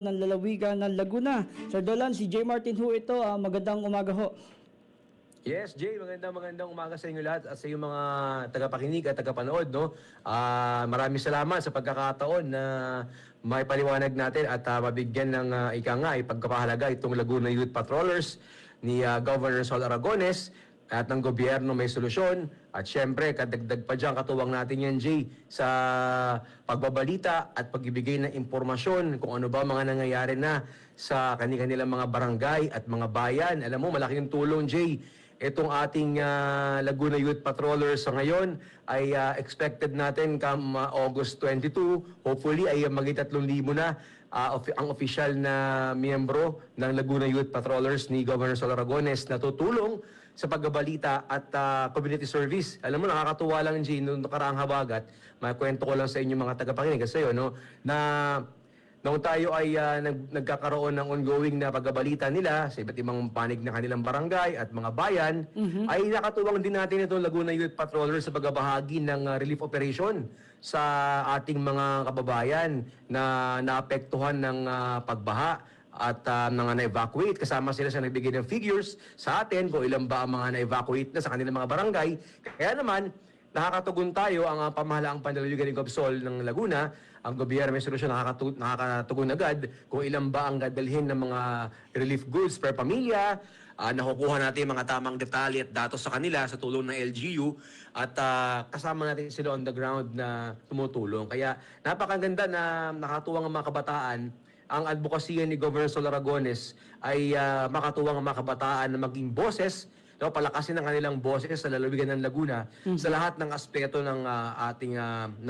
ng lalawigan ng Laguna. Sir Dolan, si J. Martin ho ito. Magandang umaga ho. Yes, Jay, magandang umaga sa inyo lahat at sa iyong mga tagapakinig at tagapanood, no? Maraming salamat sa pagkakataon na may paliwanag natin at mabigyan ng ika nga ipagkapahalaga itong Laguna Youth Patrollers ni Governor Sol Aragones at ng gobyerno may solusyon. At syempre, kadagdag pa dyan, katuwang natin yan, Jay, sa pagbabalita at pagbibigay ng impormasyon kung ano ba mga nangyayari na sa kanilang mga barangay at mga bayan. Alam mo, malaking tulong, Jay. Itong ating Laguna Youth Patrollers sa ngayon ay expected natin come August 22. Hopefully ay maging 3,000 na ang official na miyembro ng Laguna Youth Patrollers ni Governor Sol Aragones na tutulong sa pagbabalita at community service. Alam mo, nakakatuwa lang, G, noong nakaraang habagat, makwento ko lang sa inyo mga tagapakinig kasi yun, no, na noong tayo ay nagkakaroon ng ongoing na pagbabalita nila sa iba't ibang panig ng kanilang barangay at mga bayan, ay nakatuwang din natin itong Laguna Youth Patrollers sa pagbabahagi ng relief operation sa ating mga kababayan na naapektuhan ng pagbaha at mga na-evacuate. Kasama sila sa nagbigay ng figures sa atin kung ilan ba ang mga na-evacuate na sa kanilang mga barangay. Kaya naman, nakakatugon tayo ang pamahalaang panlalawigan ni Gobsol ng Laguna. Ang gobyerno may solusyon, nakakatugon agad kung ilan ba ang dadalhin ng mga relief goods per pamilya. Nakukuha natin mga tamang detalye at datos sa kanila sa tulong ng LGU at kasama natin sila on the ground na tumutulong. Kaya napakaganda na nakatuwang ang mga kabataan. Ang advokasya ni Governor Sol Aragones ay makatuwang ang mga kabataan na maging boses, no, palakasin ang kanilang boses sa lalawigan ng Laguna sa lahat ng aspeto ng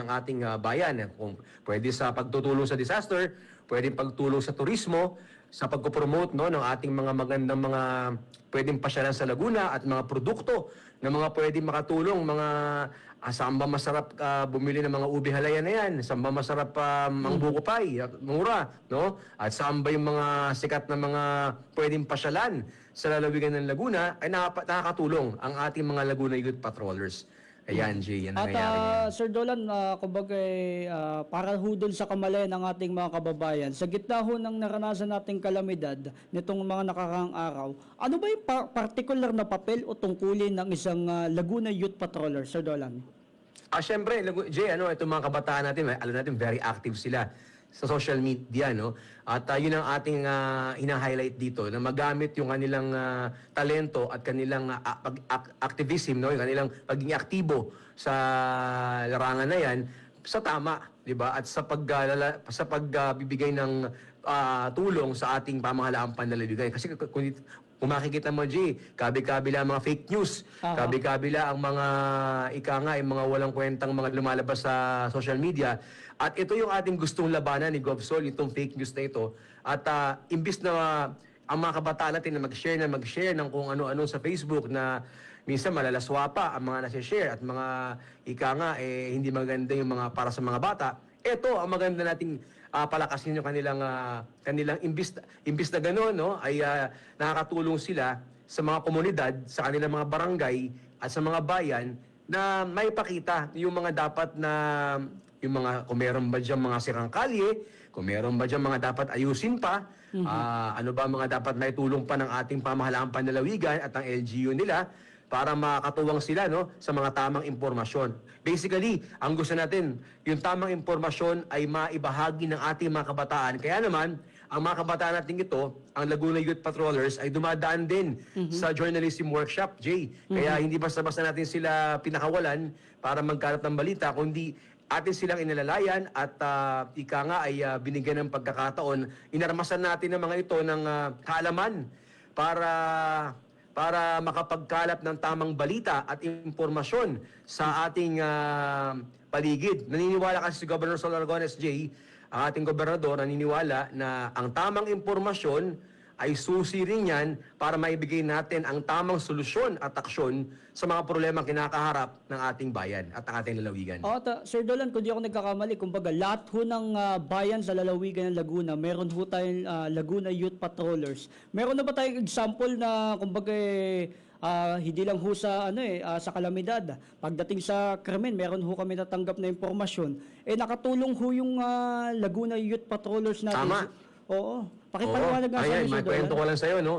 ating bayan. Kung pwede sa pagtutulong sa disaster, pwedeng pagtulong sa turismo, sa pagpo-promote, no, ng ating mga magandang mga pwedeng pasyalan sa Laguna at mga produkto na mga pwedeng makatulong, mga saan ba masarap bumili ng mga ubi halaya na yan? Saan ba masarap ang buko pie? Mura, no? At saan ba yung mga sikat na mga pwedeng pasyalan sa lalawigan ng Laguna ay nakakatulong ang ating mga Laguna Youth Patrollers. Ayan, Jay, yan ang At nangyayari. Sir Dolan, kumbaga para ho dun sa kamalayan ng ating mga kababayan, sa gitna ho ng naranasan nating kalamidad nitong mga nakakang araw, ano ba yung particular na papel o tungkulin ng isang Laguna Youth Patroller, Sir Dolan? Siyempre, Jay, itong mga kabataan natin, alam natin, very active sila sa social media, no? At yun ang ating hina-highlight dito, na magamit yung kanilang talento at kanilang activism, no? Yung kanilang pagiging aktibo sa larangan na yan, sa tama, di ba? At sa pagbibigay ng tulong sa ating pamahalaang panlalawigan. Kasi kung makikita mo, G, kabi-kabila ang mga fake news, kabi-kabila ang mga yung mga walang kwentang mga lumalabas sa social media. At ito yung ating gustong labanan ni Govsol, itong fake news na ito. At imbis na ang mga kabataan natin na mag-share ng kung ano-ano sa Facebook na minsan malalaswa pa ang mga nasi-share at mga hindi maganda yung mga para sa mga bata. Ito ang maganda nating palakasin yung kanilang imbis na gano'n, no, ay nakakatulong sila sa mga komunidad, sa kanilang mga barangay at sa mga bayan na may pakita yung mga dapat na yung mga kung meron ba dyan mga sirang kalye, kung meron ba dyan mga dapat ayusin pa, ano ba mga dapat may tulong pa ng ating pamahalaang panlalawigan at ang LGU nila para makatuwang sila, no, sa mga tamang impormasyon. Basically, ang gusto natin, yung tamang impormasyon ay maibahagi ng ating mga kabataan. Kaya naman, ang mga kabataan natin ito, ang Laguna Youth Patrollers, ay dumadaan din sa journalism workshop, Jay. Kaya hindi basta-basta natin sila pinakawalan para magkalat ng balita, kundi atin silang inalalayan at ay binigyan ng pagkakataon. Inarmasan natin ang mga ito ng kaalaman para makapagkalap ng tamang balita at impormasyon sa ating paligid. Naniniwala kasi si Governor Sol Aragones, J, ang ating gobernador, naniniwala na ang tamang impormasyon ay susi rin yan para maibigay natin ang tamang solusyon at aksyon sa mga problema kinakaharap ng ating bayan at ng ating lalawigan. Sir Dolan, kung di ako nagkakamali, kumbaga lahat ho ng bayan sa lalawigan ng Laguna, meron ho tayong Laguna Youth Patrollers. Meron na ba tayong example na kumbaga hindi lang ho sa sa kalamidad. Pagdating sa krimen, meron ho kami natanggap na impormasyon. Nakatulong ho yung Laguna Youth Patrollers natin. Tama. Oo. Pakipaliwanag nga sa Ayan, amin, may Sir kwento Dolan. ko lang sa'yo, no?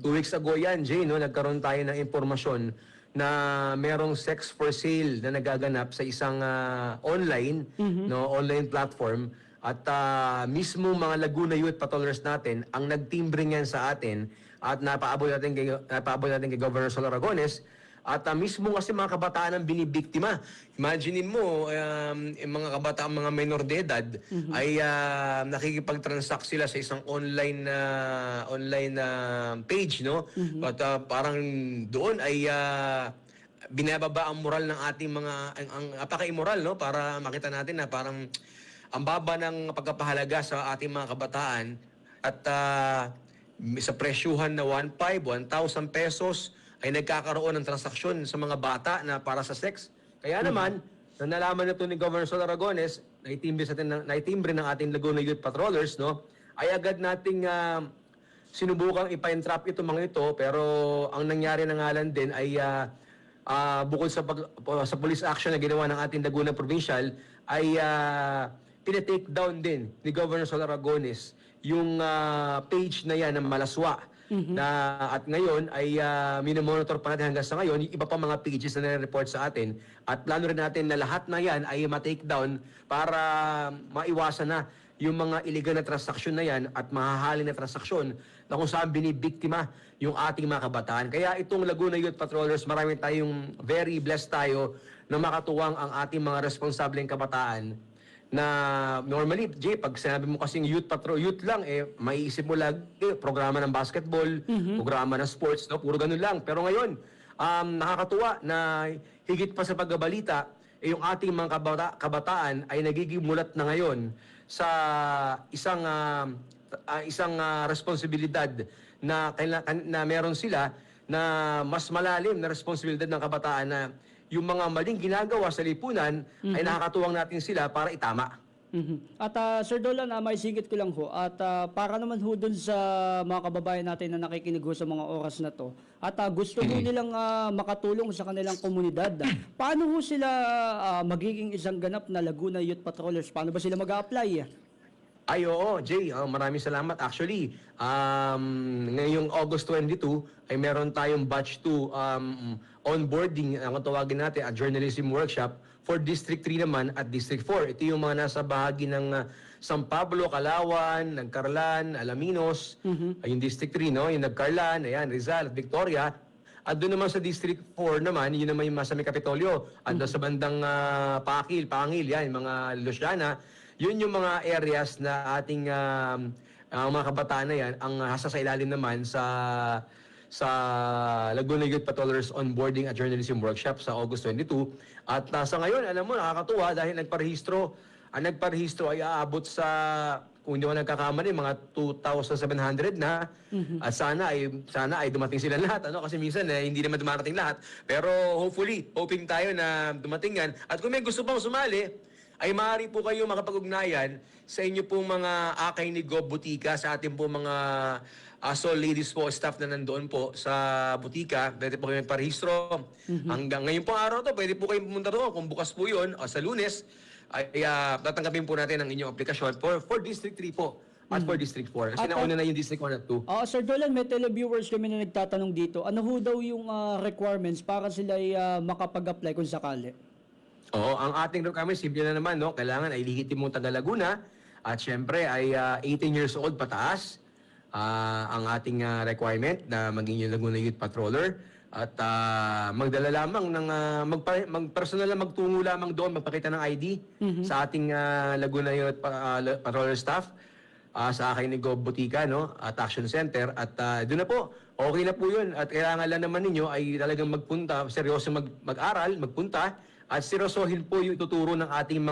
2 weeks ago yan, Jay, no? Nagkaroon tayo ng impormasyon na merong sex for sale na nagaganap sa isang online, no, online platform. At mismo mga Laguna Youth Patrollers natin ang nagtimbre niyan sa atin at napaabot natin kay Governor Sol Aragones. At mismo kasi mga kabataan ang binibiktima. Imaginin mo, yung mga kabataan, mga minor de edad, ay nakikipag-transact sila sa isang online page, no? At parang doon ay binababa ang moral ng ating mga, ang apaka-immoral, no? Para makita natin na parang ang baba ng pagkapahalaga sa ating mga kabataan at sa presyuhan na 1,500, 1,000 pesos ay nagkakaroon ng transaksyon sa mga bata na para sa sex. Kaya naman, nang nalaman na ito ni Governor Sol Aragones, naitimbre ng ating Laguna Youth Patrollers, no, ay agad nating sinubukang ipa-entrap ito mga ito, pero ang nangyari na nga lang din ay bukod sa police action na ginawa ng ating Laguna Provincial, ay tinetake down din ni Governor Sol Aragones yung page na yan ng Malaswa. Na at ngayon ay minomonitor pa natin hanggang sa ngayon yung iba pa mga pages na nire-report sa atin at plano rin natin na lahat na yan ay ma-take down para maiwasan na yung mga illegal na transaksyon na yan at mahahalin na transaksyon na kung saan binibiktima yung ating mga kabataan. Kaya itong Laguna Youth Patrollers, marami tayong very blessed tayo na makatuwang ang ating mga responsableng kabataan na normally, Jay, pag sinabi mo kasing youth lang, maiisip mo lagi, programa ng basketball, programa ng sports, no? Puro ganun lang. Pero ngayon, nakakatuwa na higit pa sa pagbabalita, yung ating mga kabataan ay nagiging mulat na ngayon sa isang responsibilidad na meron sila na mas malalim na responsibilidad ng kabataan na yung mga maling ginagawa sa lipunan ay nakakatuwang natin sila para itama. At Sir Dolan, may singit ko lang ho. At para naman ho dun sa mga kababayan natin na nakikinig ho sa mga oras na to. At gusto ho nilang makatulong sa kanilang komunidad. Paano ho sila magiging isang ganap na Laguna Youth Patrollers? Paano ba sila mag-a-apply? Ay, oo, Jay, maraming salamat. Actually, ngayong August 22 ay meron tayong batch 2 onboarding, ang tawagin natin, a journalism workshop for District 3 naman at District 4. Ito yung mga nasa bahagi ng San Pablo, Calauan, Nagcarlan, Alaminos, yung District 3, no? Yung Nagcarlan, ayan, Rizal at Victoria. At doon naman sa District 4 naman, yun naman yung sa may Kapitolyo. At doon sa bandang Pangil, yan, yung mga Luciana. Yun yung mga areas na ating mga kabataan na yan, ang hasa sa ilalim naman sa Laguna Youth Patrollers Onboarding at Journalism Workshop sa August 22. At sa ngayon, alam mo, nakakatuwa dahil ang nagparehistro ay aabot sa, kung hindi ko nagkakamali, mga 2,700 na. At sana ay dumating sila lahat, ano? Kasi minsan hindi naman dumarating lahat. Pero hoping tayo na dumating yan. At kung may gusto pang sumali, ay maaari po kayo makapag-ugnayan sa inyo pong mga akay ni Gob Butika, sa ating po mga Sol Ladies po, staff na nandoon po sa butika. Pwede po kayo magparehistro. Hanggang ngayon pong araw to, pwede po kayo pumunta doon. Kung bukas po yun, sa Lunes, ay tatanggapin po natin ang inyong aplikasyon for District 3 po at for District 4. Kasi nauna na yung District 1 at 2. Sir Dolan, may televiewers kami na nagtatanong dito. Ano ho daw yung requirements para sila makapag-apply kung sakali? Oo, ang ating requirement, simple na naman, no? Kailangan ay lihitin mong taga Laguna at syempre ay 18 years old pataas ang ating requirement na maging yung Laguna Youth Patroller at magdala lamang ng mag-personal na magtungo lamang doon, magpakita ng ID sa ating Laguna Youth Patroller staff sa akin ni Gob Butika, no? At Action Center at doon na po, okay na po yun at kailangan lang naman ninyo ay talagang magpunta, seryoso mag-aral, magpunta at seryosohin po yung ituturo ng ating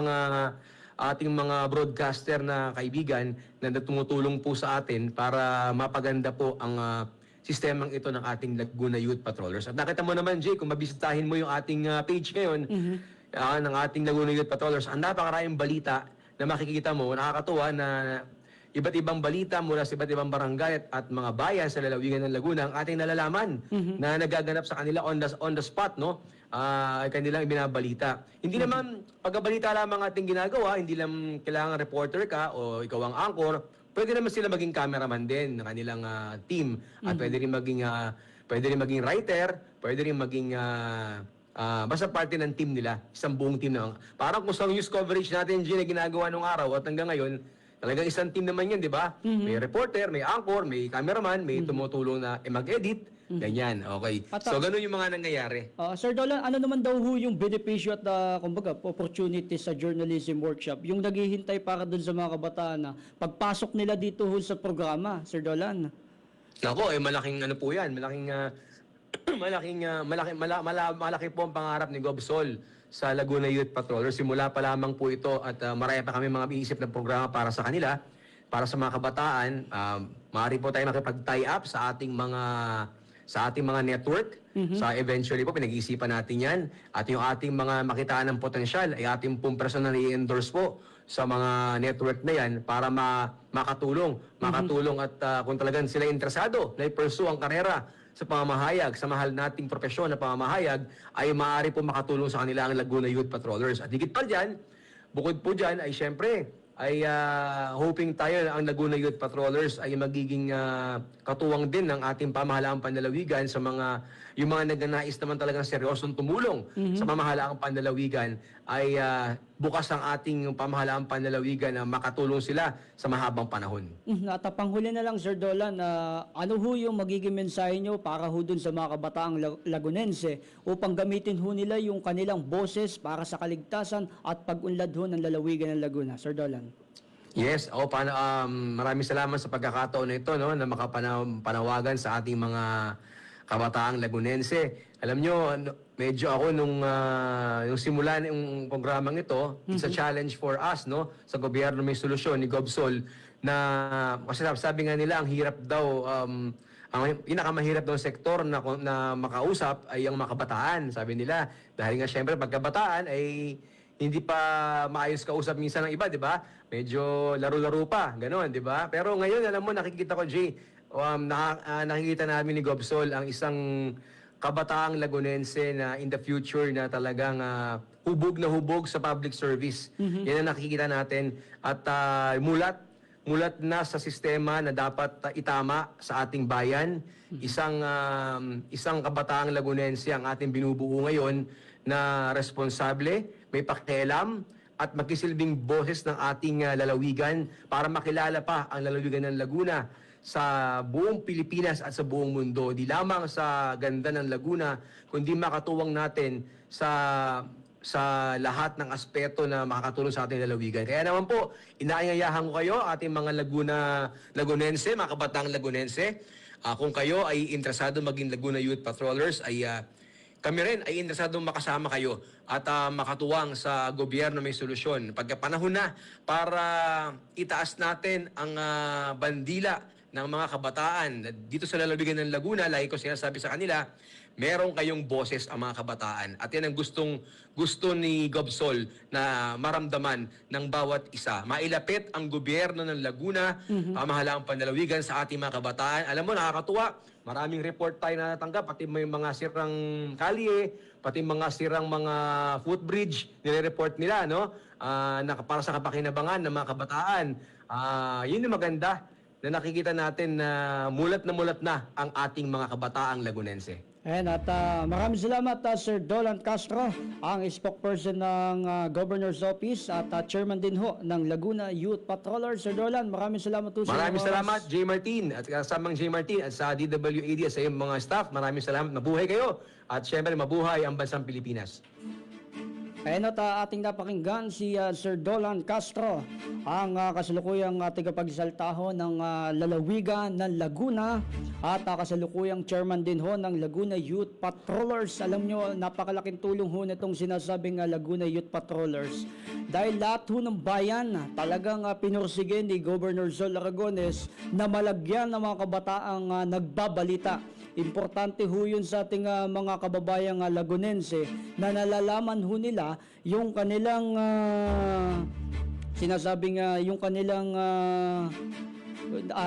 mga broadcaster na kaibigan na tumutulong po sa atin para mapaganda po ang sistemang ito ng ating Laguna Youth Patrollers. At nakita mo naman, Jay, kung mabisitahin mo yung ating page ngayon ng ating Laguna Youth Patrollers, ang napakaraming balita na makikita mo, nakakatuwa na iba't ibang balita mula sa iba't ibang barangay at mga bayan sa lalawigan ng Laguna ang ating nalalaman na nagaganap sa kanila on the spot, no? Kanilang ibinabalita. Hindi naman pagbabalita lamang ating ginagawa, hindi lang kailangan reporter ka o ikaw ang anchor, pwede naman sila maging cameraman din ng kanilang team at pwede rin maging writer, pwede rin maging basta parte ng team nila, isang buong team na. Parang kung sa news coverage natin, G, na ginagawa nung araw at hanggang ngayon, talagang isang team naman yan, di ba? May reporter, may anchor, may cameraman, may tumutulong na mag-edit, ganyan, okay. At, So, ganun yung mga nangyayari. Sir Dolan, ano naman daw ho yung benepisyo at kumbaga opportunity sa journalism workshop, yung naghihintay para dun sa mga kabataan na pagpasok nila dito ho sa programa, Sir Dolan? Nako, malaking ano po yan, malaki po ang pangarap ni Gobsol sa Laguna Youth Patroller. Simula pa lamang po ito at marami pa kami mga iisip ng programa para sa kanila, para sa mga kabataan. Maaari po tayo makipag-tie up sa ating mga network. Sa eventually po, pinag-iisipan natin yan. At yung ating mga makitaan ng potensyal ay ating pong personal i-endorse po sa mga network na yan para makatulong at kung talagang sila interesado na i-pursue ang karera sa pamamahayag, sa mahal nating propesyon na pamamahayag, ay maaari po makatulong sa kanila ang Laguna Youth Patrollers. At higit pa dyan, bukod po dyan, ay syempre, ay hoping tayo na ang Laguna Youth Patrollers ay magiging katuwang din ng ating pamahalaang panlalawigan sa yung mga nagnanais naman talagang seryosong tumulong sa pamahalaang panlalawigan ay bukas ang ating pamahalaang panlalawigan na makatulong sila sa mahabang panahon. Natapanghuli na lang, Sir Dolan, ano ho yung magiging mensahe nyo para ho dun sa mga kabataang Lagunense upang gamitin ho nila yung kanilang boses para sa kaligtasan at pag-unlad ho ng lalawigan ng Laguna, Sir Dolan? Yes, maraming salamat sa pagkakataon na ito, no, na makapanawagan sa ating mga kabataang Lagunense. Alam nyo, medyo ako nung simula yung programang ito, it's a challenge for us, no, sa gobyerno may solusyon ni Gobsol na kasi sabi nga nila ang hirap daw ang pinakamahirap daw sektor na makausap ay ang mga kabataan, sabi nila. Dahil nga syempre pagkabataan ay hindi pa maayos kausap minsan ng iba, di ba? Medyo laro-laro pa, gano'n, di ba? Pero ngayon, alam mo, nakikita ko, Jay, nakikita namin ni Gobsol ang isang kabataang Lagunense na in the future na talagang hubog na hubog sa public service. Yan ang nakikita natin. At mulat na sa sistema na dapat itama sa ating bayan. Isang kabataang Lagunense ang ating binubuo ngayon na responsable, may pakialam, at magsisilbing boses ng ating lalawigan para makilala pa ang lalawigan ng Laguna sa buong Pilipinas at sa buong mundo. Di lamang sa ganda ng Laguna, kundi makatuwang natin sa lahat ng aspeto na makakatulong sa ating lalawigan. Kaya naman po, inaanyayahan ko kayo, ating mga Lagunense, mga kabataang Lagunense, kung kayo ay interesado maging Laguna Youth Patrollers, ay kami rin ay interesadong makasama kayo at makatuwang sa gobyerno may solusyon. Pagkapanahon na para itaas natin ang bandila ng mga kabataan. Dito sa lalawigan ng Laguna, lagi ko sinasabi sa kanila, meron kayong boses ang mga kabataan. At yan ang gusto ni Gobsol na maramdaman ng bawat isa. Mailapit ang gobyerno ng Laguna, pamahalaang panlalawigan sa ating mga kabataan. Alam mo, nakakatuwa. Maraming report tayo na natanggap, pati may mga sirang kalye, pati mga sirang mga footbridge, nire-report nila, no? Para sa kapakinabangan ng mga kabataan. Yun yung maganda na nakikita natin na mulat na ang ating mga kabataang Lagunense. At maraming salamat, Sir Dolan Castro, ang spokesperson ng Governor's Office at chairman din ho ng Laguna Youth Patroller. Sir Dolan, maraming salamat po sa Maraming salamat, J. Martin, at kasamang J. Martin at sa DWAD at sa iyong mga staff. Maraming salamat. Mabuhay kayo. At syempre, mabuhay ang bansang Pilipinas. At ating napakinggan si Sir Dolan Castro, ang kasalukuyang tagapagsaltaho ng lalawigan ng Laguna at kasalukuyang chairman din ho ng Laguna Youth Patrollers. Alam nyo, napakalaking tulong ho nitong sinasabing Laguna Youth Patrollers. Dahil lahat ho ng bayan talagang pinursige ni Governor Sol Aragones na malagyan ng mga kabataang nagbabalita. Importante ho yun sa ating mga kababayang Lagunense na nalalaman ho nila yung kanilang sinasabing yung kanilang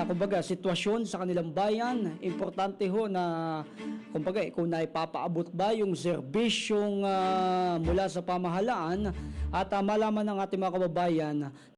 kumbaga sitwasyon sa kanilang bayan. Importante ho na kumbaga kung naipapaabot ba yung serbisyong mula sa pamahalaan at malaman ng ating mga kababayan